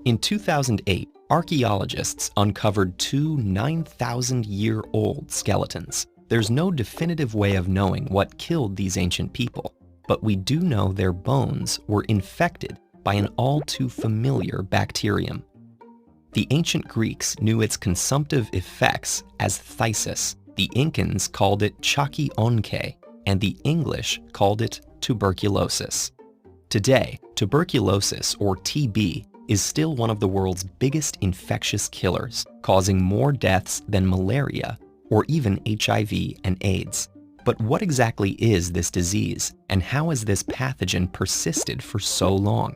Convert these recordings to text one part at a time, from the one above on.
In 2008, archaeologists uncovered two 9,000-year-old skeletons. There's no definitive way of knowing what killed these ancient people, but we do know their bones were infected by an all-too-familiar bacterium. The ancient Greeks knew its consumptive effects as phthisis. The Incans called it chaki-onke, and the English called it tuberculosis. Today, tuberculosis, or TB, is still one of the world's biggest infectious killers, causing more deaths than malaria or even HIV and AIDS. But what exactly is this disease, and how has this pathogen persisted for so long?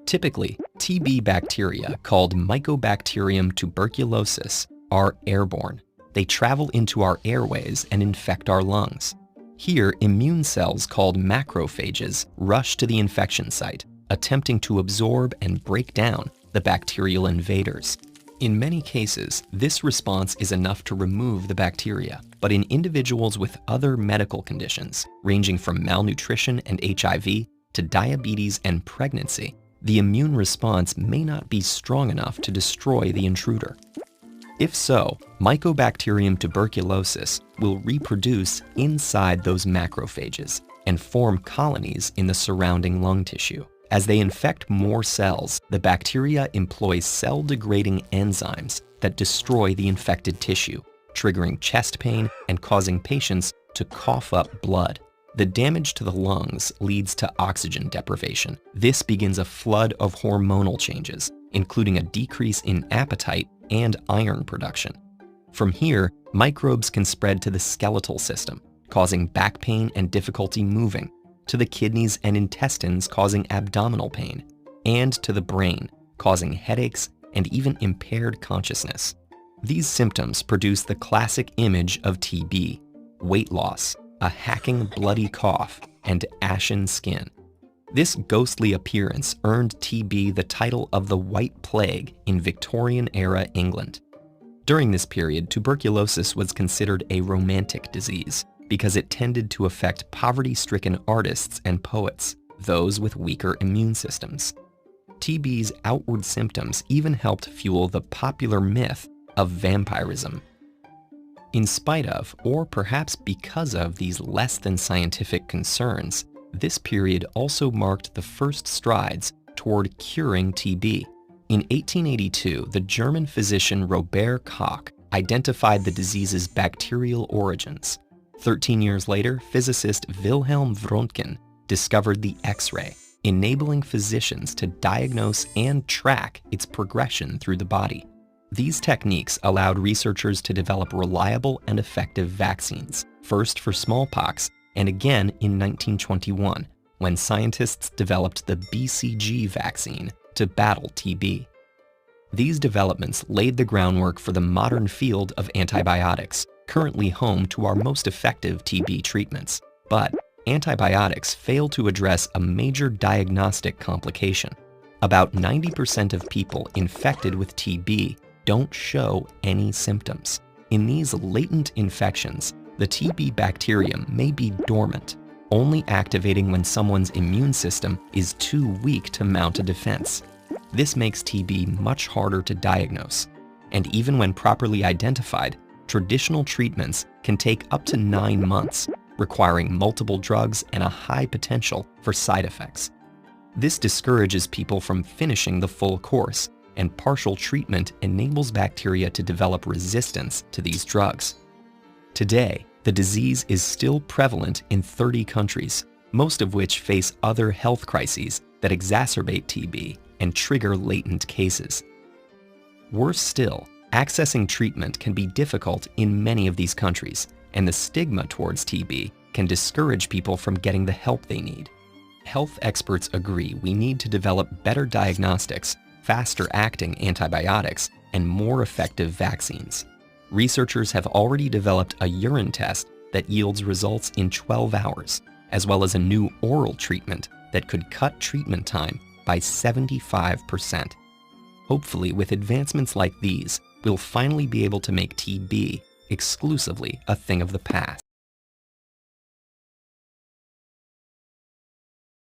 Typically, TB bacteria, called MYCOBACTERIUM tuberculosis, are airborne. They travel into our airways and infect our lungs. Here, immune cells called macrophages rush to the infection site, attempting to absorb and break down the bacterial invaders. In many cases, this response is enough to remove the bacteria, but in individuals with other medical conditions, ranging from malnutrition and HIV to diabetes and pregnancy, the immune response may not be strong enough to destroy the intruder. If so, Mycobacterium tuberculosis will reproduce inside those macrophages and form colonies in the surrounding lung tissue. As they infect more cells, the bacteria employ cell-degrading enzymes that destroy the infected tissue, triggering chest pain and causing patients to cough up blood. The damage to the lungs leads to oxygen deprivation. This begins a flood of hormonal changes, including a decrease in appetite and iron production. From here, microbes can spread to the skeletal system, causing back pain and difficulty moving, to the kidneys and intestines causing abdominal pain, and to the brain, causing headaches and even impaired consciousness. These symptoms produce the classic image of TB: weight loss, a hacking bloody cough, and ashen skin. This ghostly appearance earned TB the title of the White Plague in Victorian-era England. During this period, tuberculosis was considered a romantic disease, because it tended to affect poverty-stricken artists and poets, those with weaker immune systems. TB's outward symptoms even helped fuel the popular myth of vampirism. In spite of, or perhaps because of, these less than scientific concerns, this period also marked the first strides toward curing TB. In 1882, the German physician Robert Koch identified the disease's bacterial origins. 13 years later, physicist Wilhelm Röntgen discovered the X-ray, enabling physicians to diagnose and track its progression through the body. These techniques allowed researchers to develop reliable and effective vaccines, first for smallpox and again in 1921, when scientists developed the BCG vaccine to battle TB. These developments laid the groundwork for the modern field of antibiotics, currently home to our most effective TB treatments. But antibiotics fail to address a major diagnostic complication. About 90% of people infected with TB don't show any symptoms. In these latent infections, the TB bacterium may be dormant, only activating when someone's immune system is too weak to mount a defense. This makes TB much harder to diagnose, and even when properly identified, traditional treatments can take up to 9 months, requiring multiple drugs and a high potential for side effects. This discourages people from finishing the full course, and partial treatment enables bacteria to develop resistance to these drugs. Today, the disease is still prevalent in 30 countries, most of which face other health crises that exacerbate TB and trigger latent cases. Worse still, accessing treatment can be difficult in many of these countries, and the stigma towards TB can discourage people from getting the help they need. Health experts agree we need to develop better diagnostics, faster-acting antibiotics, and more effective vaccines. Researchers have already developed a urine test that yields results in 12 hours, as well as a new oral treatment that could cut treatment time by 75%. Hopefully, with advancements like these, we'll finally be able to make TB exclusively a thing of the past.